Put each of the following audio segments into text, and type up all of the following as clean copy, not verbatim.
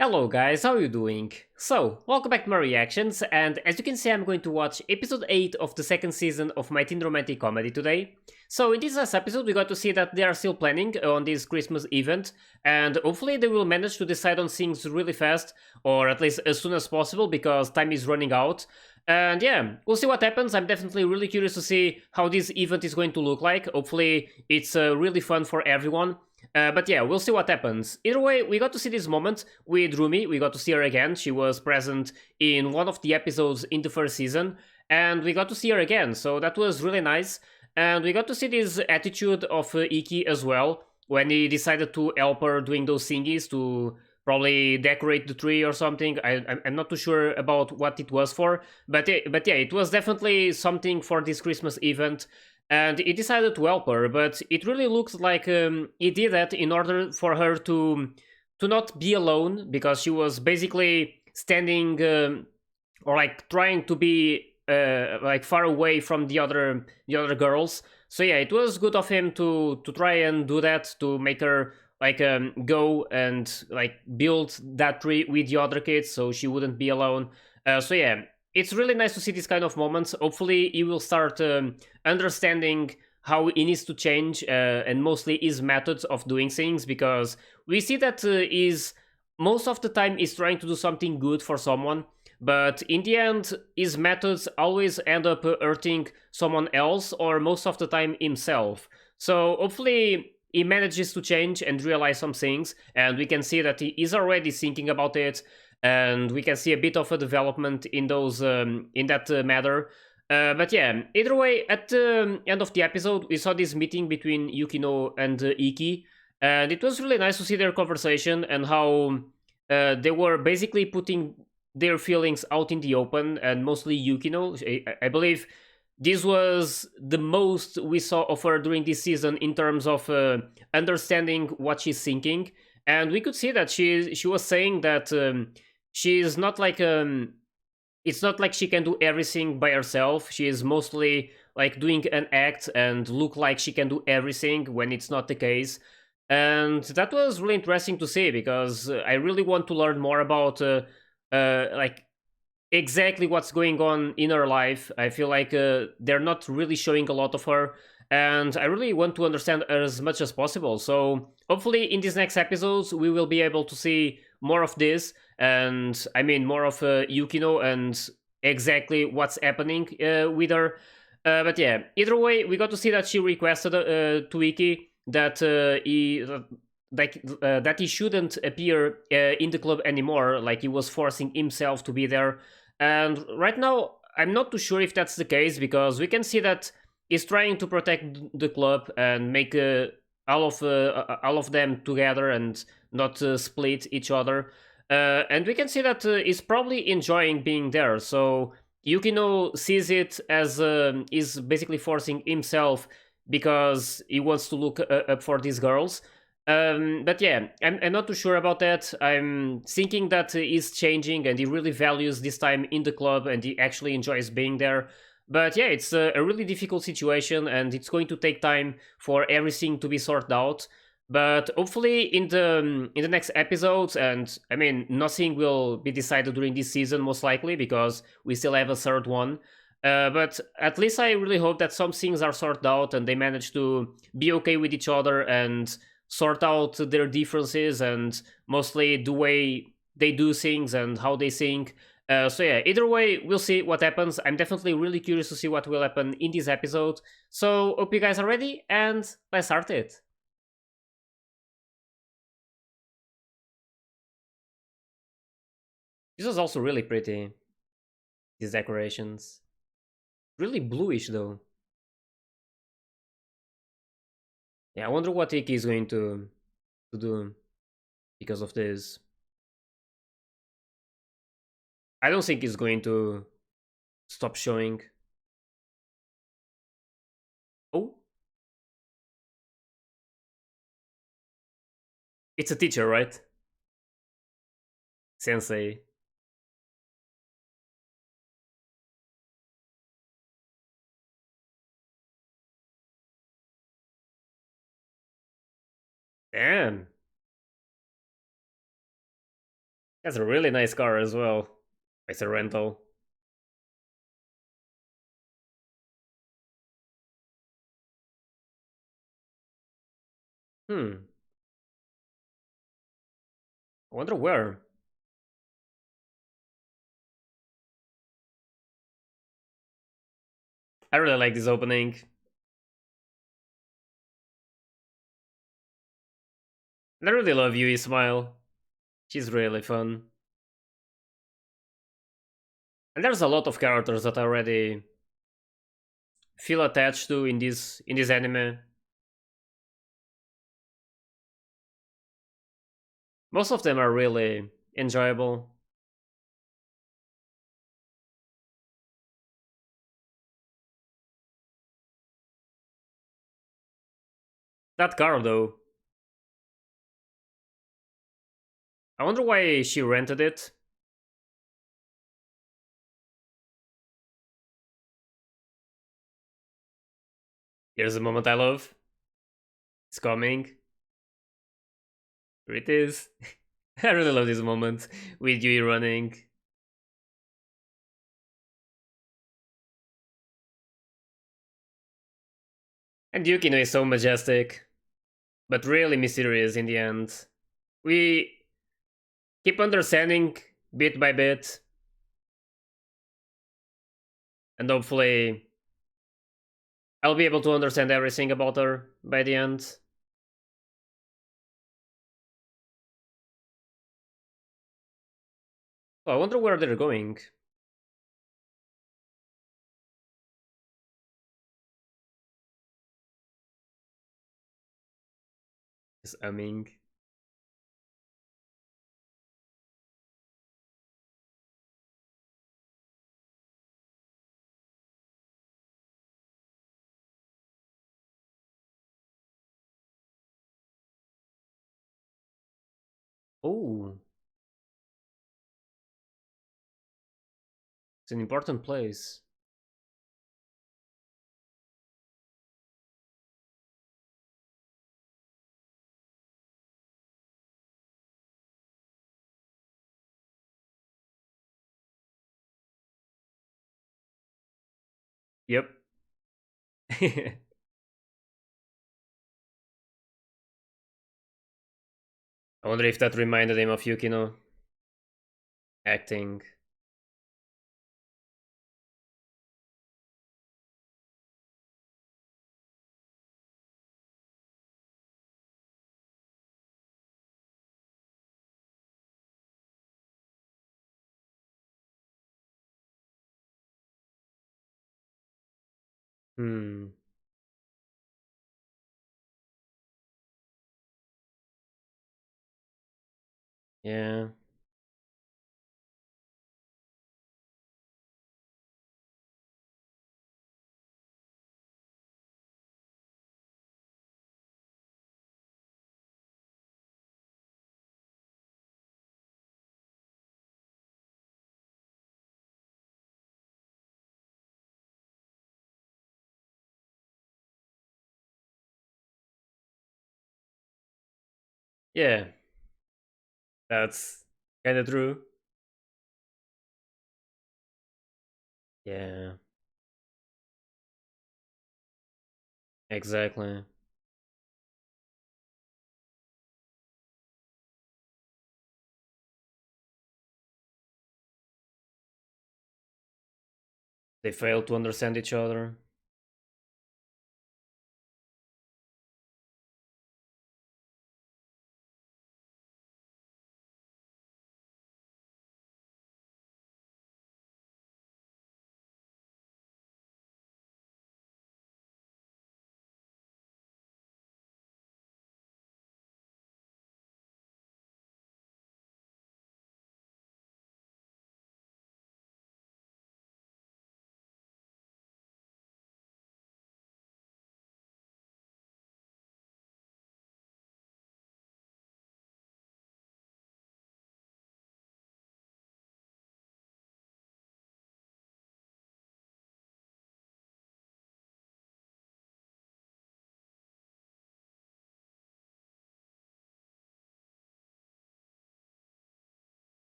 Hello guys, how are you doing? So, welcome back to my reactions, and as you can see I'm going to watch episode 8 of the second season of my teen romantic comedy today. So in this last episode we got to see that they are still planning on this Christmas event, and hopefully they will manage to decide on things really fast, or at least as soon as possible because time is running out. And yeah, we'll see what happens. I'm definitely really curious to see how this event is going to look like. Hopefully it's really fun for everyone. But yeah, we'll see what happens. Either way, we got to see this moment with Rumi. We got to see her again. She was present in one of the episodes in the first season, and we got to see her again. So that was really nice. And we got to see this attitude of Iki as well when he decided to help her doing those thingies to probably decorate the tree or something. I'm not too sure about what it was for, but yeah, it was definitely something for this Christmas event, and he decided to help her. But it really looks like he did that in order for her to not be alone, because she was basically standing or like trying to be like far away from the other girls. So yeah, it was good of him to try and do that, to make her like go and like build that tree with the other kids so she wouldn't be alone. So yeah, it's really nice to see these kind of moments. Hopefully he will start understanding how he needs to change, and mostly his methods of doing things, because we see that is most of the time he's trying to do something good for someone, but in the end his methods always end up hurting someone else, or most of the time himself. So hopefully he manages to change and realize some things, and we can see that he is already thinking about it, and we can see a bit of a development in those in that matter. But yeah, either way, at the end of the episode, we saw this meeting between Yukino and Iki, and it was really nice to see their conversation and how they were basically putting their feelings out in the open, and mostly Yukino. I believe this was the most we saw of her during this season in terms of understanding what she's thinking, and we could see that she was saying that she's not like it's not like she can do everything by herself. She is mostly like doing an act and look like she can do everything when it's not the case. And that was really interesting to see, because I really want to learn more about like exactly what's going on in her life. I feel like they're not really showing a lot of her, and I really want to understand her as much as possible. So hopefully, in these next episodes, we will be able to see more of this, and I mean more of Yukino and exactly what's happening with her. But yeah, either way, we got to see that she requested to Iki that that he shouldn't appear in the club anymore, like he was forcing himself to be there. And right now, I'm not too sure if that's the case, because we can see that he's trying to protect the club and make all of them together and not split each other. And we can see that he's probably enjoying being there. So Yukino sees it as he's basically forcing himself because he wants to look up for these girls. But yeah, I'm not too sure about that. I'm thinking that he's changing and he really values this time in the club and he actually enjoys being there. But yeah, it's a really difficult situation, and it's going to take time for everything to be sorted out. But hopefully in the next episodes, and I mean nothing will be decided during this season most likely, because we still have a third one. But at least I really hope that some things are sorted out and they manage to be okay with each other and sort out their differences, and mostly the way they do things and how they think. So yeah, either way, we'll see what happens. I'm definitely really curious to see what will happen in this episode. So hope you guys are ready, and let's start it. This was also really pretty. These decorations, really bluish though. Yeah, I wonder what Iki is going to do because of this. I don't think he's going to stop showing. Oh, it's a teacher, right? Sensei. Damn. That's a really nice car as well. It's a rental. Hmm. I wonder where. I really like this opening. And I really love Yui's smile. She's really fun. And there's a lot of characters that I already feel attached to in this anime. Most of them are really enjoyable. That car though, I wonder why she rented it. Here's a moment I love. It's coming. Here it is. I really love this moment with Yui running. And Yukino is so majestic, but really mysterious in the end. We keep understanding bit by bit, and hopefully I'll be able to understand everything about her by the end. Oh, I wonder where they're going. Is humming. Oh, it's an important place. Yep. I wonder if that reminded him of Yukino acting. Hmm. Yeah. Yeah. That's kind of true. Yeah. Exactly. They fail to understand each other.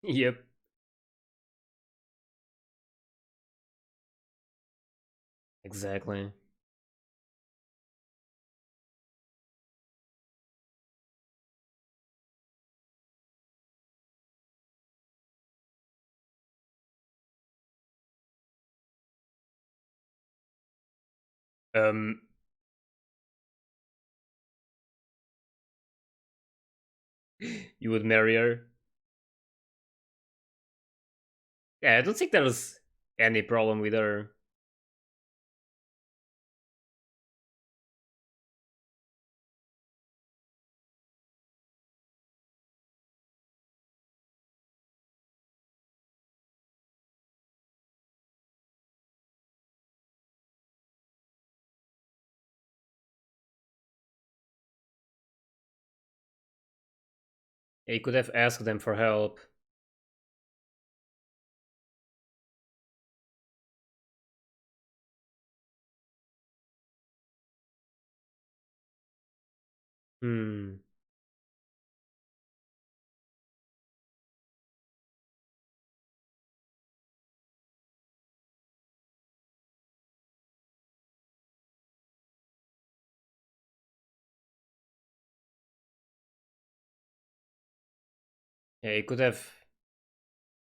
Yep. Exactly. Um, you would marry her? Yeah, I don't think there's any problem with her. He could have asked them for help. Hmm. Yeah, he could have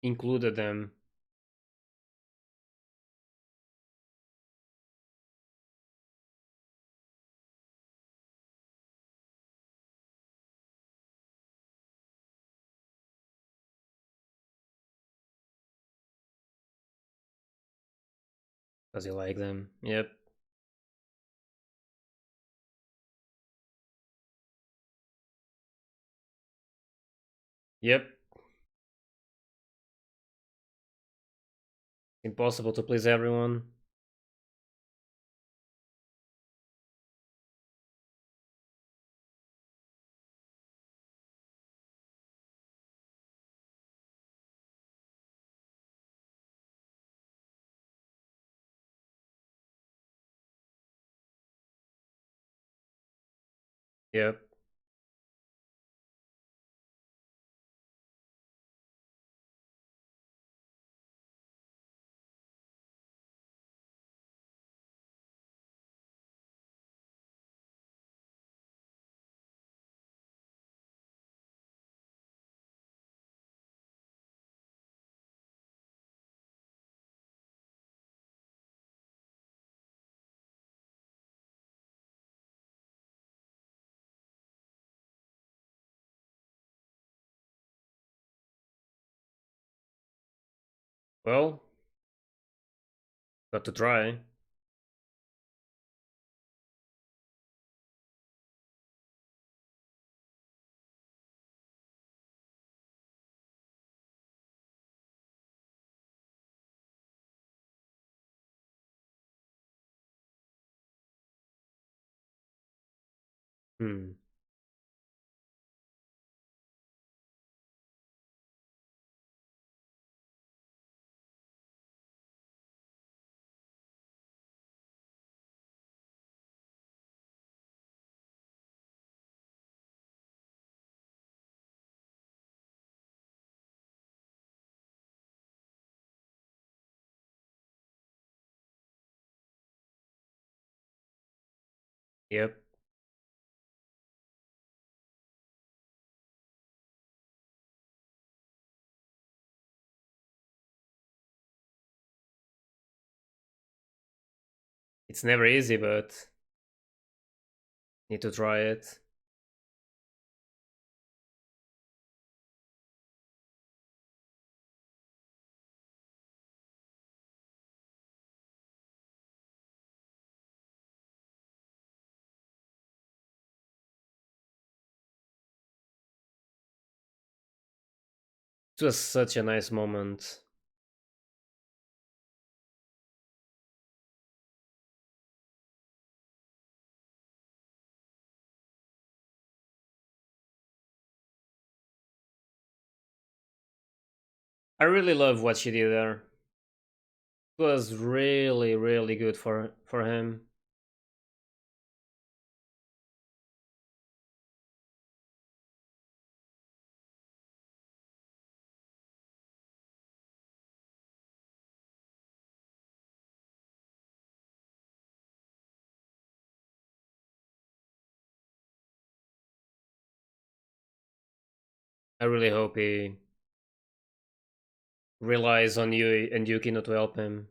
included them. Does he like them? Yep. Yep. Impossible to please everyone. Yep. Well, got to try. Hmm. Yep. It's never easy, but need to try it. It was such a nice moment. I really love what she did there. It was really, really good for him. I really hope he relies on you and Yukino to help him.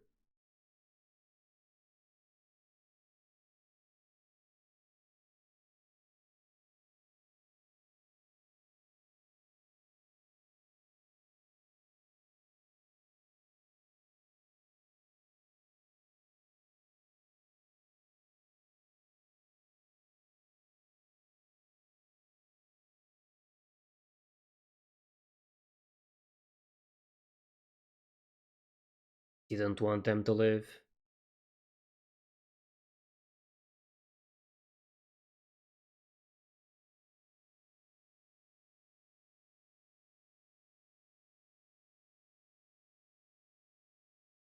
Didn't want them to live.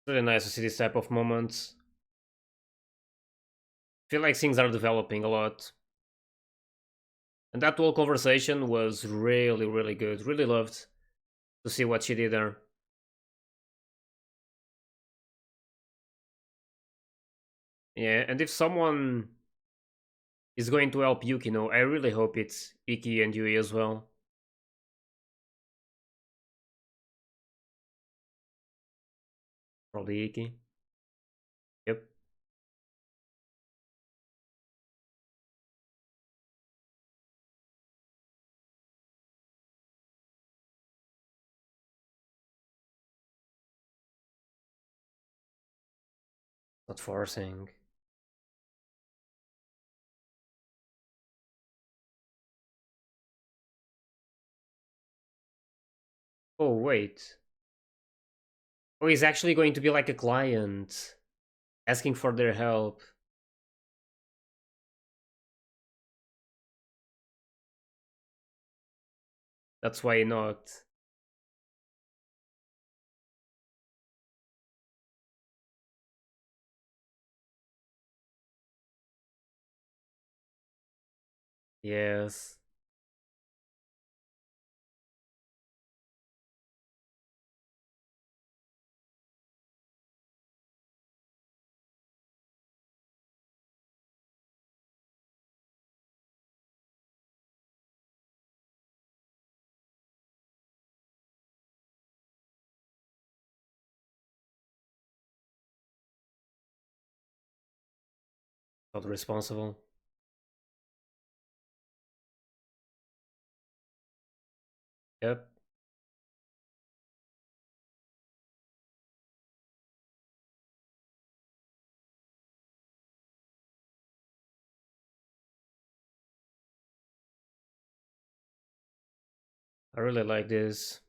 Really nice to see this type of moments. Feel like things are developing a lot. And that whole conversation was really, really good. Really loved to see what she did there. Yeah, and if someone is going to help Yukino, I really hope it's Iki and Yui as well. Probably Iki. Yep, not forcing. Oh, wait. Oh, he's actually going to be like a client, asking for their help. That's why not. Yes. Not responsible. Yep. I really like this.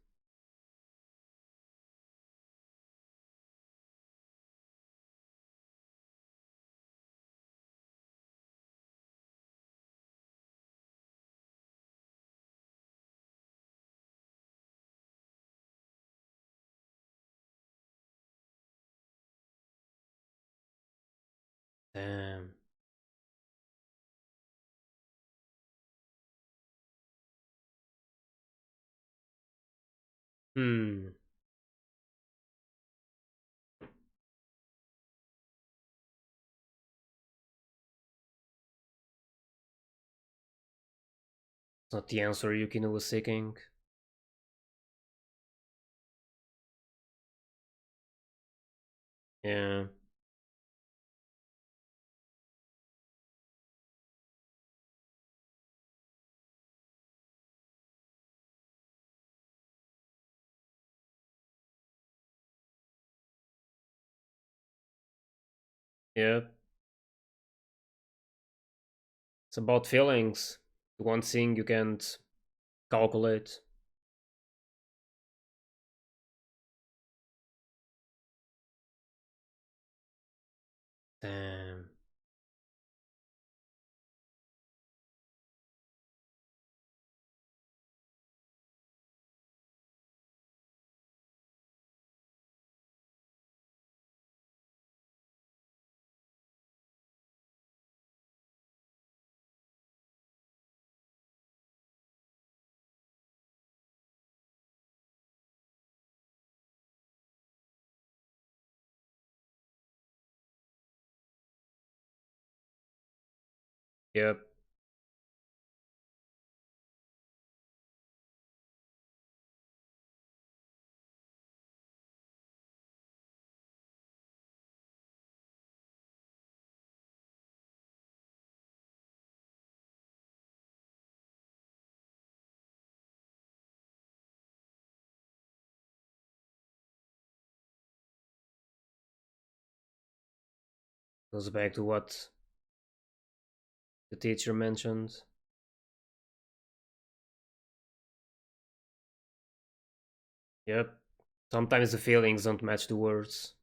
Damn. Hmm. It's not the answer Yukino was seeking. Yeah. Yep. It's about feelings. The one thing you can't calculate. Damn. Yep. Goes back to what the teacher mentioned. Yep. Sometimes the feelings don't match the words.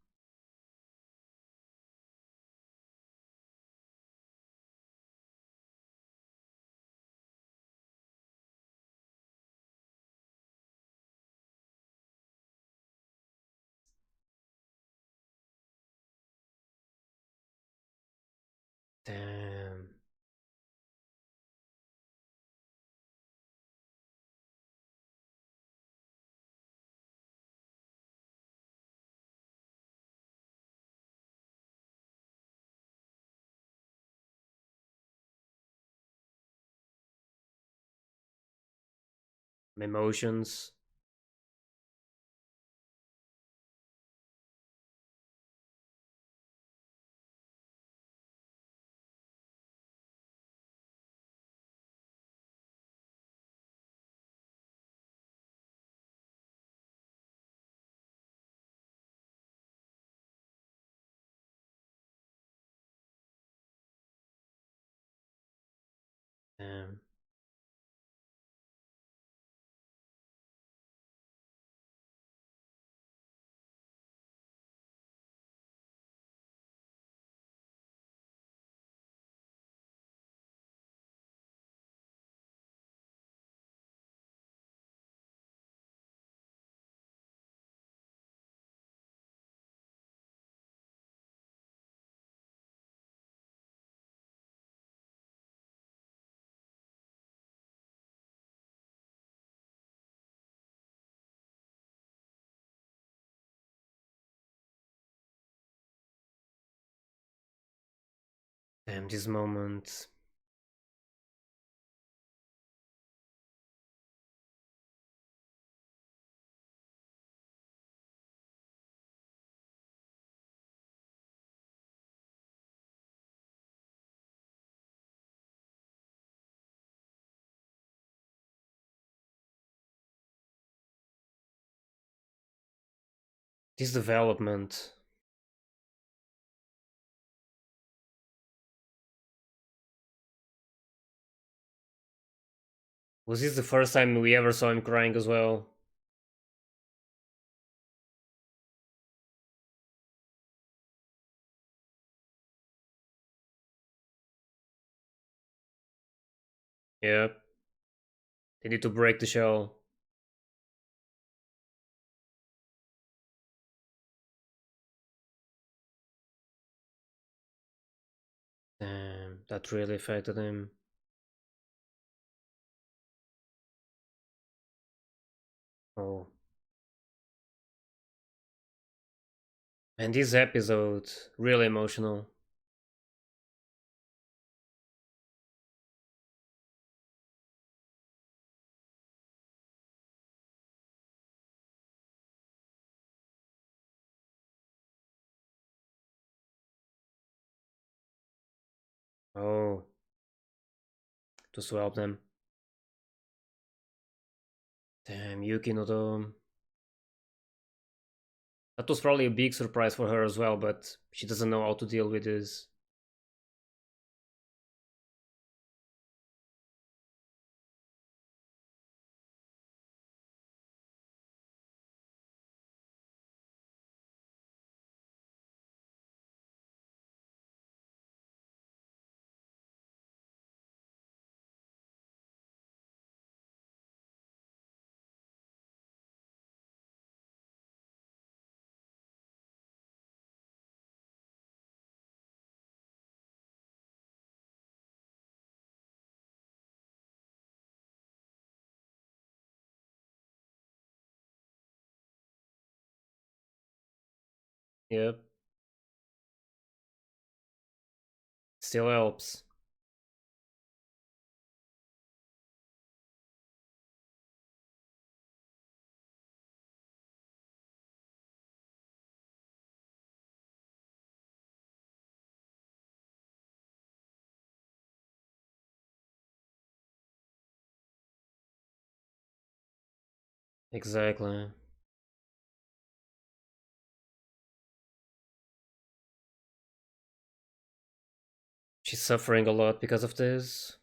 Damn. Emotions. Damn. Damn, this moment. This development. Was this the first time we ever saw him crying as well? Yep. They need to break the shell. Damn, that really affected him. Oh. And this episode, really emotional. Oh, to swap them. Damn, Yuki no Do. That was probably a big surprise for her as well, but she doesn't know how to deal with this. Yep, still helps. Exactly. She's suffering a lot because of this.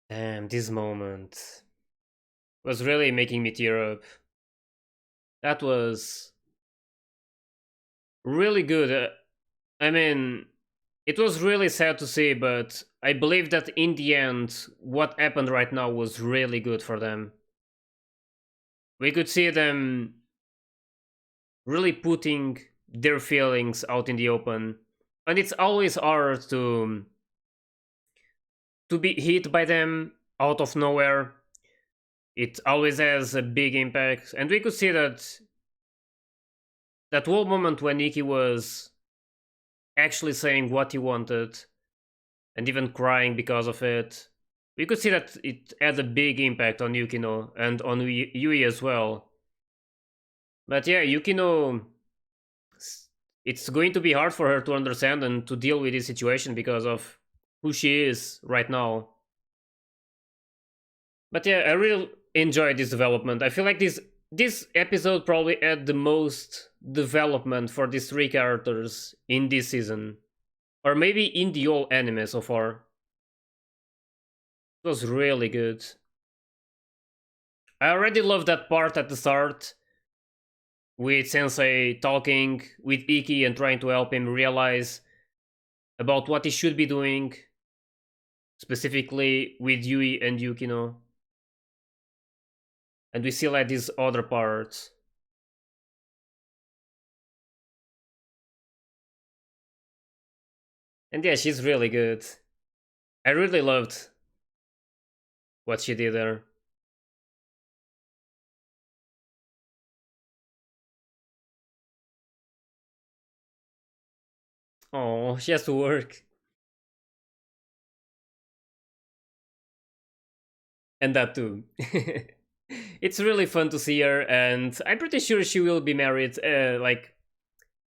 Damn, this moment was really making me tear up. That was really good. I mean, it was really sad to see, but I believe that in the end, what happened right now was really good for them. We could see them really putting their feelings out in the open, and it's always hard to be hit by them out of nowhere. It always has a big impact, and we could see that whole moment when Nikki was actually saying what he wanted and even crying because of it. We could see that it had a big impact on Yukino and on Yui as well. But yeah, Yukino, it's going to be hard for her to understand and to deal with this situation because of who she is right now. But yeah, I really enjoyed this development. I feel like this episode probably had the most development for these three characters in this season, or maybe in the whole anime so far. It was really good. I already love that part at the start with Sensei talking with Iki and trying to help him realize about what he should be doing, specifically with Yui and Yukino. And we still had these other parts. And yeah, she's really good. I really loved what she did there. Oh, she has to work. And that too. It's really fun to see her, and I'm pretty sure she will be married, like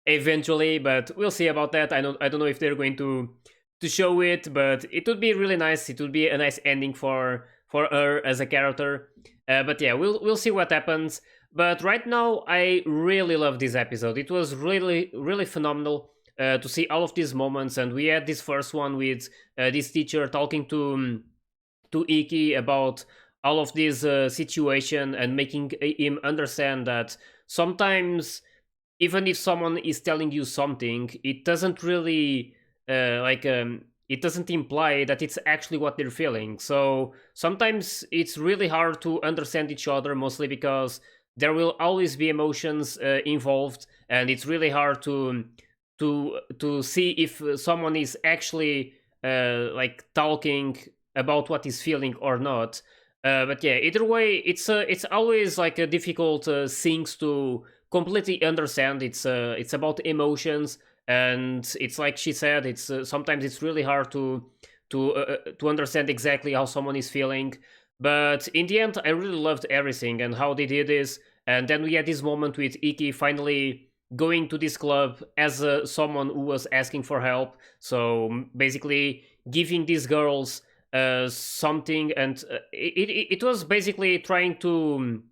eventually. But we'll see about that. I don't know if they're going to show it, but it would be really nice. It would be a nice ending for her as a character. But yeah, we'll see what happens. But right now, I really love this episode. It was really phenomenal. To see all of these moments, and we had this first one with this teacher talking to Iki about all of this situation and making him understand that sometimes even if someone is telling you something, it doesn't really it doesn't imply that it's actually what they're feeling. So sometimes it's really hard to understand each other, mostly because there will always be emotions involved, and it's really hard to see if someone is actually like talking about what he's feeling or not. But yeah, either way, it's always like a difficult things to completely understand. It's about emotions, and it's like she said. It's sometimes it's really hard to understand exactly how someone is feeling. But in the end, I really loved everything and how they did this. And then we had this moment with Iki finally going to this club as someone who was asking for help. So basically, giving these girls something, and it was basically trying to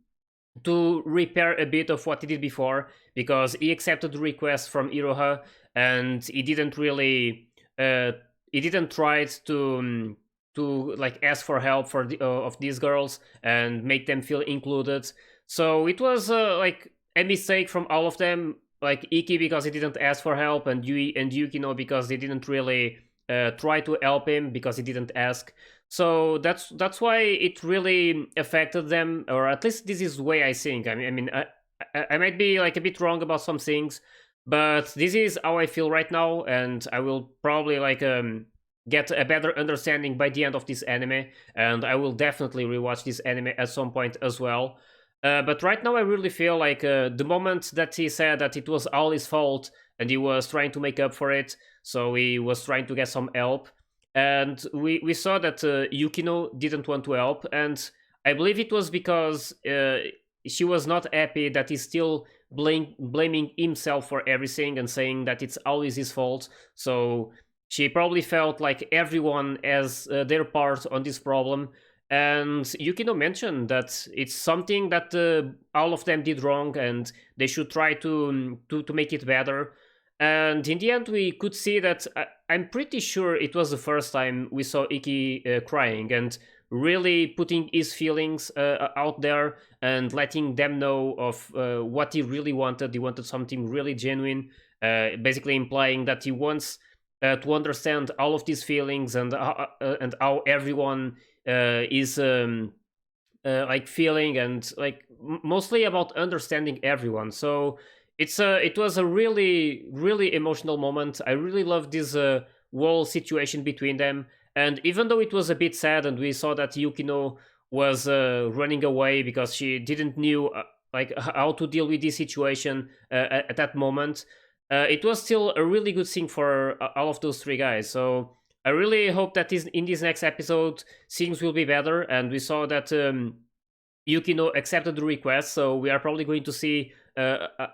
repair a bit of what he did before, because he accepted the request from Iroha, and he didn't really he didn't try to like ask for help for of these girls and make them feel included. So it was like a mistake from all of them, like Iki because he didn't ask for help, and Yui and Yukino because they didn't really try to help him because he didn't ask. So that's why it really affected them, or at least this is the way I think. I might be like a bit wrong about some things, but this is how I feel right now, and I will probably like get a better understanding by the end of this anime, and I will definitely rewatch this anime at some point as well. But right now, I really feel like the moment that he said that it was all his fault and he was trying to make up for it, so he was trying to get some help. And we saw that Yukino didn't want to help. And I believe it was because she was not happy that he's still blaming himself for everything and saying that it's always his fault. So she probably felt like everyone has their part on this problem, and Yukino mentioned that it's something that all of them did wrong, and they should try to make it better. And in the end, we could see that I'm pretty sure it was the first time we saw Iki crying and really putting his feelings out there and letting them know of what he really wanted. He wanted something really genuine, basically implying that he wants to understand all of these feelings and how everyone is like feeling, and like mostly about understanding everyone. So it was a really emotional moment. I really loved this whole situation between them, and even though it was a bit sad and we saw that Yukino was running away because she didn't knew like how to deal with this situation at that moment, it was still a really good thing for all of those three guys. So I really hope that in this next episode things will be better. And we saw that Yukino accepted the request, so we are probably going to see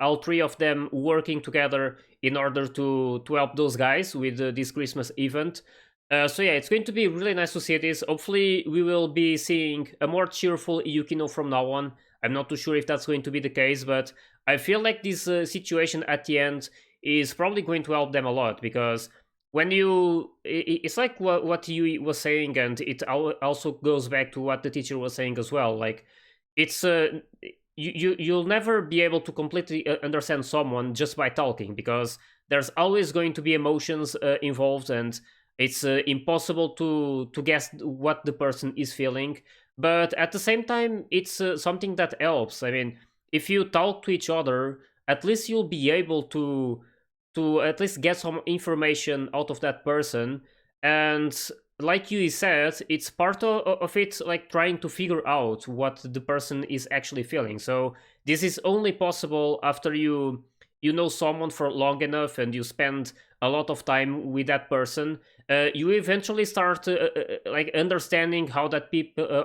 all three of them working together in order to help those guys with this Christmas event. So yeah, it's going to be really nice to see this. Hopefully, we will be seeing a more cheerful Yukino from now on. I'm not too sure if that's going to be the case, but I feel like this situation at the end is probably going to help them a lot, because when you it's like what you was saying, and it also goes back to what the teacher was saying as well. Like it's you'll never be able to completely understand someone just by talking, because there's always going to be emotions involved, and it's impossible to guess what the person is feeling. But at the same time, it's something that helps. I mean, if you talk to each other, at least you'll be able to at least get some information out of that person. And like you said, it's part of it, like trying to figure out what the person is actually feeling. So this is only possible after you know someone for long enough and you spend a lot of time with that person. You eventually start like understanding how that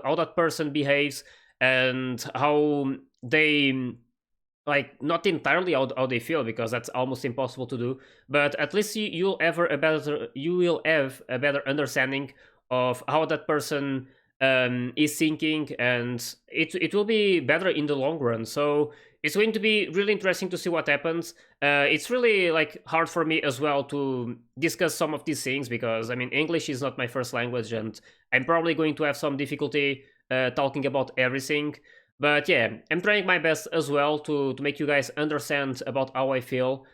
how that person behaves, and how they, like, not entirely how they feel, because that's almost impossible to do, but at least you will have a better understanding of how that person is thinking, and it will be better in the long run. So it's going to be really interesting to see what happens. It's really like hard for me as well to discuss some of these things, because I mean, English is not my first language, and I'm probably going to have some difficulty talking about everything. But yeah, I'm trying my best as well to make you guys understand about how I feel,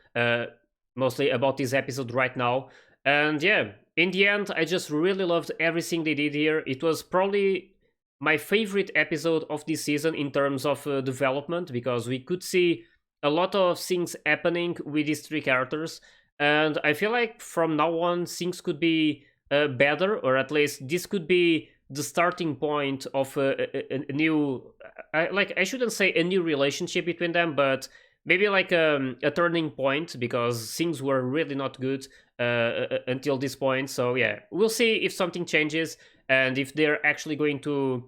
mostly about this episode right now. And yeah, in the end, I just really loved everything they did here. It was probably my favorite episode of this season in terms of development, because we could see a lot of things happening with these three characters. And I feel like from now on, things could be better, or at least this could be the starting point of a new, I shouldn't say a new relationship between them, but maybe like a turning point, because things were really not good until this point. So yeah, we'll see if something changes and if they're actually going to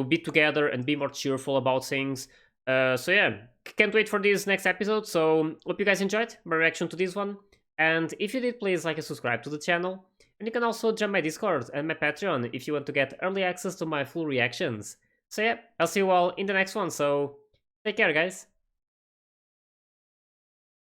be together and be more cheerful about things. So yeah, can't wait for this next episode. So hope you guys enjoyed my reaction to this one, and if you did, please like and subscribe to the channel. And you can also join my Discord and my Patreon if you want to get early access to my full reactions. So yeah, I'll see you all in the next one, so take care, guys.